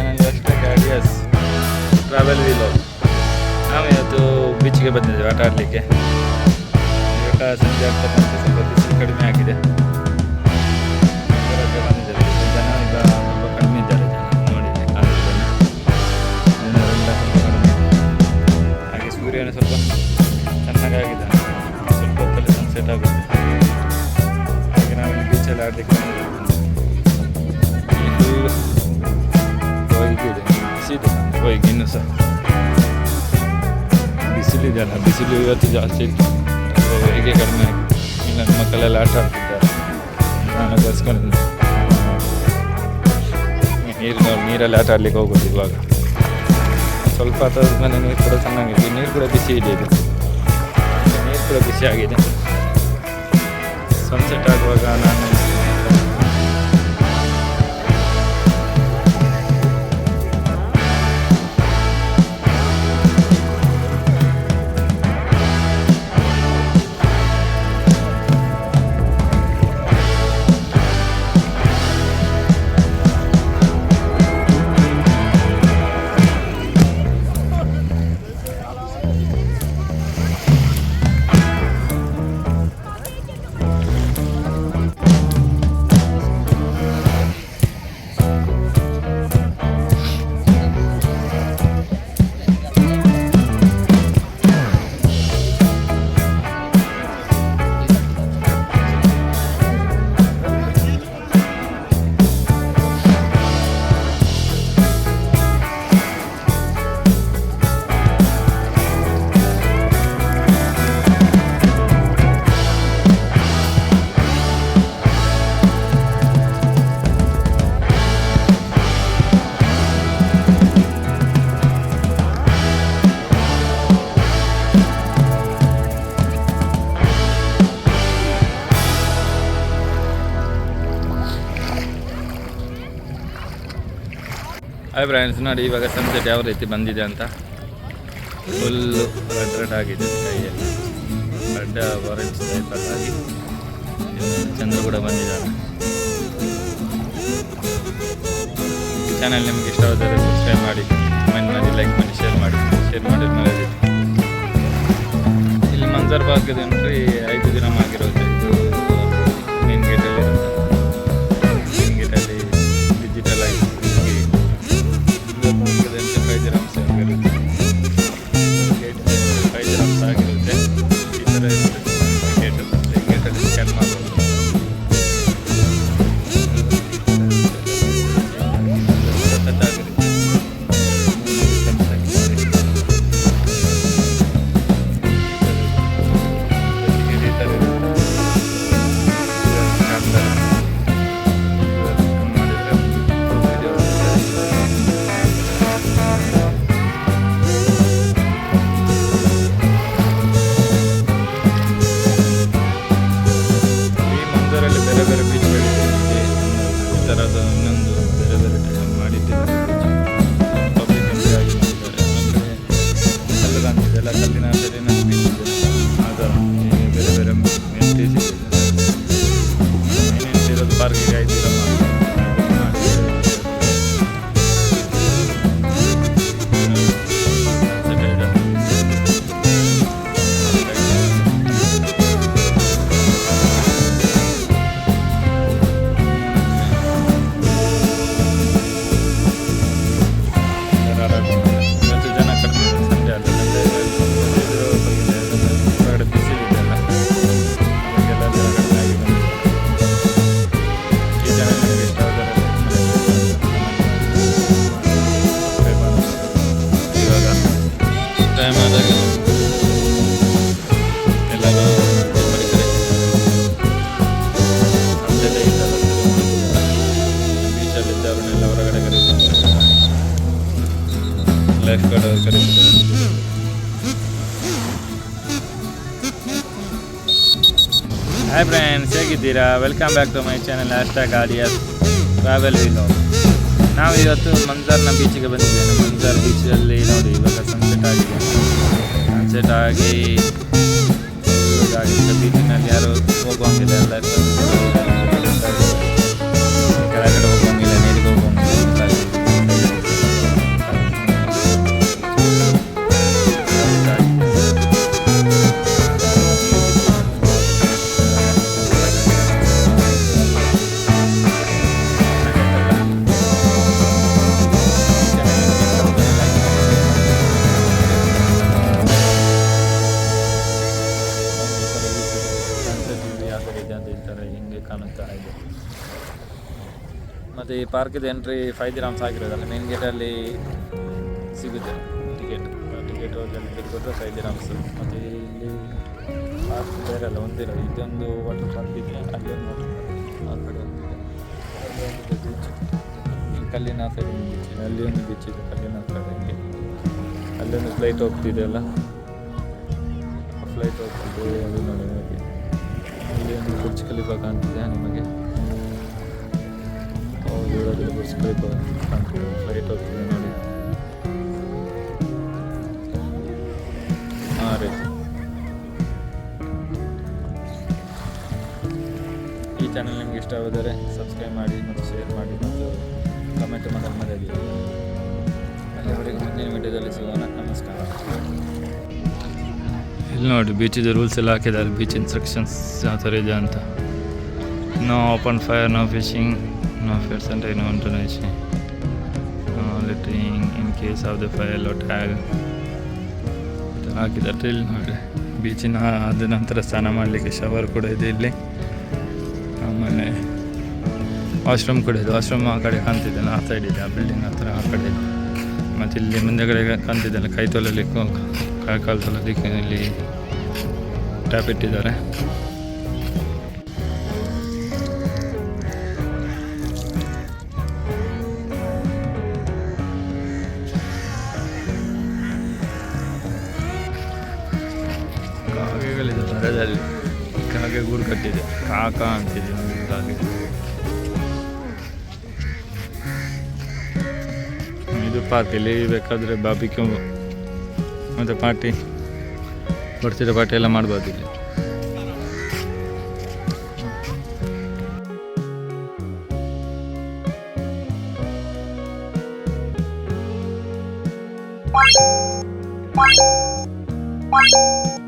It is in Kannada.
ಚಾನಲ್ ಗಾಡಿಯಸ್ ಟ್ರಾವೆಲ್ ವಿಲಾಗ್. ನಾವು ಇವತ್ತು ಬೀಚ್ಗೆ ಬಂದಿದ್ದೇವೆ ಆಟ ಆಡಲಿಕ್ಕೆ. ಇವಾಗ ಸಂಜೆ ಆಗ್ತಕ್ಕಂಥ ಸ್ವಲ್ಪ ಬಿಸಿಲು ಕಡಿಮೆ ಆಗಿದೆ. ಬಂದಿದ್ದೇವೆ ಜನ ಈಗ ಸ್ವಲ್ಪ ಕಡಿಮೆ ಇದ್ದಾರೆ. ಜನ ನೋಡಿದ್ದೆ ಕಾಲೇಜಲ್ಲಿ ಜನರೆಲ್ಲ ಸ್ವಲ್ಪ ಕಡಿಮೆ. ಹಾಗೆ ಸೂರ್ಯನ ಸ್ವಲ್ಪ ಚೆನ್ನಾಗಾಗಿದ್ದಾನೆ. ಸ್ವಲ್ಪ ಹೊತ್ತಲ್ಲಿ ಸನ್ಸೆಟ್ ಆಗುತ್ತೆ. ಹಾಗೆ ನಾವಿಲ್ಲಿ ಬೀಚಲ್ಲಿ ಆಡಲಿಕ್ಕೆ ಬಂದಿದ್ದೇವೆ. ಹೋಗಿ ಇನ್ನೂ ಸಹ ಬಿಸಿಲಿದೆಯಲ್ಲ, ಬಿಸಿಲು ಇವತ್ತು ಜಾಸ್ತಿ ಇತ್ತು. ಹೇಗೆ ಕಡಿಮೆ ಆಗಿದೆ. ಇಲ್ಲ ಮಕ್ಕಳೆಲ್ಲ ಆಟ ಆಡ್ತಿದ್ದಾರೆ. ನಾನು ಕರ್ಸ್ಕೊಂಡಿದ್ದೆ ನೀರಲ್ಲಿ ಆಟ ಆಡ್ಲಿಕ್ಕೆ ಹೋಗೋದು. ಇವಾಗ ಸ್ವಲ್ಪ ಹೊತ್ತಾದ ಮೇಲೆ ನೀರು ಕೂಡ ಚೆನ್ನಾಗಿದೆ. ನೀರು ಕೂಡ ಬಿಸಿ ಇದೆ. ಇದು ನೀರು ಕೂಡ ಬಿಸಿ ಆಗಿದೆ. ಸನ್ಸೆಟ್ ಆಗುವಾಗ ನಾನು ಹಾಯ್ ಫ್ರೆಂಡ್ಸ್, ನೋಡಿ ಇವಾಗ ಸನ್ಸೆಟ್ ಯಾವ ರೀತಿ ಬಂದಿದೆ ಅಂತ. ಫುಲ್ಲು ರೆಡ್ ಆಗಿದೆ ಕೈಯಲ್ಲಿ. ರೆಡ್ ಆರೆಂಜ್ ಟೈಪಲ್ಲಾಗಿ ಚಂದ್ರ ಕೂಡ ಬಂದಿದ್ದಾನೆ. ಈ ಚಾನಲ್ ನಿಮ್ಗೆ ಇಷ್ಟವಾದರೆ ಸಬ್ಸ್ಕ್ರೈಬ್ ಮಾಡಿ, ಕಮೆಂಟ್ ಮಾಡಿ, ಲೈಕ್ ಮಾಡಿ, ಶೇರ್ ಮಾಡಿ ಇಲ್ಲಿ ಮಂಜರ್ ಭಾಗದ ಎಂಟ್ರಿ 5 ದಿನ ಆಗಿರುತ್ತೆ. ಇದು ಮೇನ್ ಗೇಟಲ್ಲಿ ಡಿಜಿಟಲ್ ಆಗಿ 5 dirhams ಆಗಿರುತ್ತೆ. ಈ ಥರ ಗೇಟಲ್ಲಿ ಸ್ಕ್ಯಾನ್ ಮಾಡ್ಬೋದು. ಬೇರೆ ಬೀಚ್ಗಳಿದೆ. ಈ ಥರದ ಇನ್ನೊಂದು ಬೇರೆ ಟೈಮ್ ಮಾಡಿದ್ದೇವೆ. ಪಬ್ಲಿಕ್ ಎಂಟ್ರಿ ಆಗಿ ಮಾಡಿದ್ದಾರೆ. ಕಲ್ಲು ಕಾಣ್ತಿದೆ, ಎಲ್ಲ ಕಲ್ಲಿನ ಇನ್ನೊಂದು ಬೀಚ್ ಇದೆ. ಅದು ಬೇರೆ ಎಂಟ್ರೀಸ್ ಇದೆ. ಏನೇನು ಇರೋದು ಪಾರ್ಕಿಗೆ 5 ದಿನ ಟೈಮ್ ಆದಾಗ ಎಲ್ಲರೂ ಬೀಚಲ್ಲಿದ್ದವ್ರನ್ನೆಲ್ಲ ಹೊರಗಡೆ ಕರೀತಾರೆ. ಲೈಫ್ ಗಾರ್ಡ್ ಅವರು ಕರೀತಾರೆ. ಹಾಯ್ ಫ್ರೆಂಡ್ಸ್, ಹೇಗಿದ್ದೀರಾ? Welcome back to my channel ಗಾಡಿಯಸ್ ಟ್ರಾವೆಲ್ ವಿಲಾಗ್. ನಾವು ಇವತ್ತು ಮಂಜರ್ನ ಬೀಚಿಗೆ ಬಂದಿದ್ದೇವೆ. ಮಂಜರ್ ಬೀಚಲ್ಲಿ ನೋಡಿ ಇವಾಗ ಸನ್ಸೆಟ್ ಆಗಿದೆ. ಸನ್ಸೆಟ್ ಆಗಿ ಬೀಚಿನಲ್ಲಿ ಯಾರು ಹೋಗುವಂಗಿಲ್ಲ, ಎಲ್ಲ ಕೆಳಗಡೆ ಹೋಗುವಂಗಿಲ್ಲ, ನೀರಿಗೆ ಹೋಗುವಂಗಿಲ್ಲ. ಮತ್ತು ಈ ಪಾರ್ಕಿದು ಎಂಟ್ರಿ 5 ದಿರಮ್ಸ್ ಆಗಿರೋದಲ್ಲ, ಮೇನ್ ಗೇಟಲ್ಲಿ ಸಿಗುತ್ತೆ ಟಿಕೆಟ್ ಹೋಗಿ ಕೊಟ್ಟರೆ 5 ದಿರಮ್ಸ್. ಮತ್ತು ಇಲ್ಲಿ ಪಾರ್ಕ್ ಬೇರೆ ಅಲ್ಲ ಒಂದಿರೋ, ಇದೊಂದು ವಾಟರ್ ಪಾರ್ಕ್ ಇದೆ, ಅಲ್ಲೊಂದು ಆ ಕಡೆ ಒಂದಿದೆ, ಅಲ್ಲೊಂದಿದೆ ಬೀಚ್, ಈ ಕಲ್ಲಿನ ಸೈಡ್ ಒಂದು ಬೀಚ್ ಇದೆ, ಅಲ್ಲಿ ಒಂದು ಬೀಚ್ ಇದೆ ಕಲ್ಲಿನ ಕಡೆಗೆ, ಅಲ್ಲೊಂದು ಫ್ಲೈಟ್ ಹೋಗ್ತಿದೆ ಅಲ್ಲ, ಫ್ಲೈಟ್ ಹೋಗ್ತಿದೆ ಅದು ನೋಡಿ ನಿಮಗೆ. ಇಲ್ಲಿ ಒಂದು ಬುರ್ಜ್ ಖಲೀಫಾ ಕಾಣ್ತಿದೆ ನಿಮಗೆ, ದೂರದಲ್ಲಿ ಬುರ್ಜ್ ಖಲೀಫಾ ಕಾಣ್ತಿದೆ, ಫ್ಲೈಟ್ ಹೋಗ್ತಿದೆ ನೋಡಿ. ಹಾಂ ರೀ, ಈ ಚಾನಲ್ ನಿಮ್ಗೆ ಇಷ್ಟವಾದರೆ ಸಬ್ಸ್ಕ್ರೈಬ್ ಮಾಡಿ ಮತ್ತು ಶೇರ್ ಮಾಡಿ ಮತ್ತು ಕಮೆಂಟ್ ಮಾಡಲು ಮರೆಯದಿರಿ. ಅಲ್ಲಿವರೆಗೆ ಮುಂದಿನ ವಿಡಿಯೋದಲ್ಲಿ ಸಿಗೋಣ. ನಮಸ್ಕಾರ. ಇಲ್ಲಿ ನೋಡಿ ಬೀಚಿದ ರೂಲ್ಸ್ ಎಲ್ಲ ಹಾಕಿದ್ದಾರೆ, ಬೀಚ್ ಇನ್ಸ್ಟ್ರಕ್ಷನ್ಸ್ ಯಾವ ಥರ ಇದೆ ಅಂತ. No open fire, no fishing, no fairs and no internation, no littering in case of the fire low tag ಹಾಕಿದ್ದಾರೆ. ಇಲ್ಲಿ ನೋಡಿ ಬೀಚಿನ ಆದ ನಂತರ ಸ್ನಾನ ಮಾಡಲಿಕ್ಕೆ ಶವರ್ ಕೂಡ ಇದೆ ಇಲ್ಲಿ. ಆಮೇಲೆ ವಾಶ್ರೂಮ್ ಕೂಡ ಇದೆ, ವಾಶ್ರೂಮ್ ಆ ಕಡೆ ಕಾಣ್ತಿದ್ದೆಲ್ಲ, ಆ ಸೈಡ್ ಇದೆ, ಆ ಬಿಲ್ಡಿಂಗ್ ಹತ್ರ ಆ ಕಡೆ ಇದೆ. ಮತ್ತು ಇಲ್ಲಿ ಮುಂದೆಗಡೆ ಕಾಣ್ತಿದ್ದೆಲ್ಲ ಕೈ ತೊಳಲಿಕ್ಕೆ, ಕಾಲು ತೊಳಲಿಕ್ಕೆ ಇಲ್ಲಿ ಟ್ಯಾಪ್ ಇಟ್ಟಿದ್ದಾರೆ. ಕಾಗೆಗಳಿದೆ ಮರದಲ್ಲಿ, ಕಾಗೆ ಗೂಡು ಕಟ್ಟಿದೆ, ಕಾಕ ಅಂತಿದೆ ಒಂದು ಕಾಗೆ. ಇದು ಪಾರ್ಕ್, ಇಲ್ಲಿ ಬೇಕಾದರೆ ಬಾರ್ಬಿಕ್ಯೂ ಮತ್ತು ಪಾರ್ಟಿ ಬರ್ತಿರೋ ಪಾರ್ಟಿ ಎಲ್ಲ ಮಾಡ್ಬೋದು ಇಲ್ಲಿ. Bye.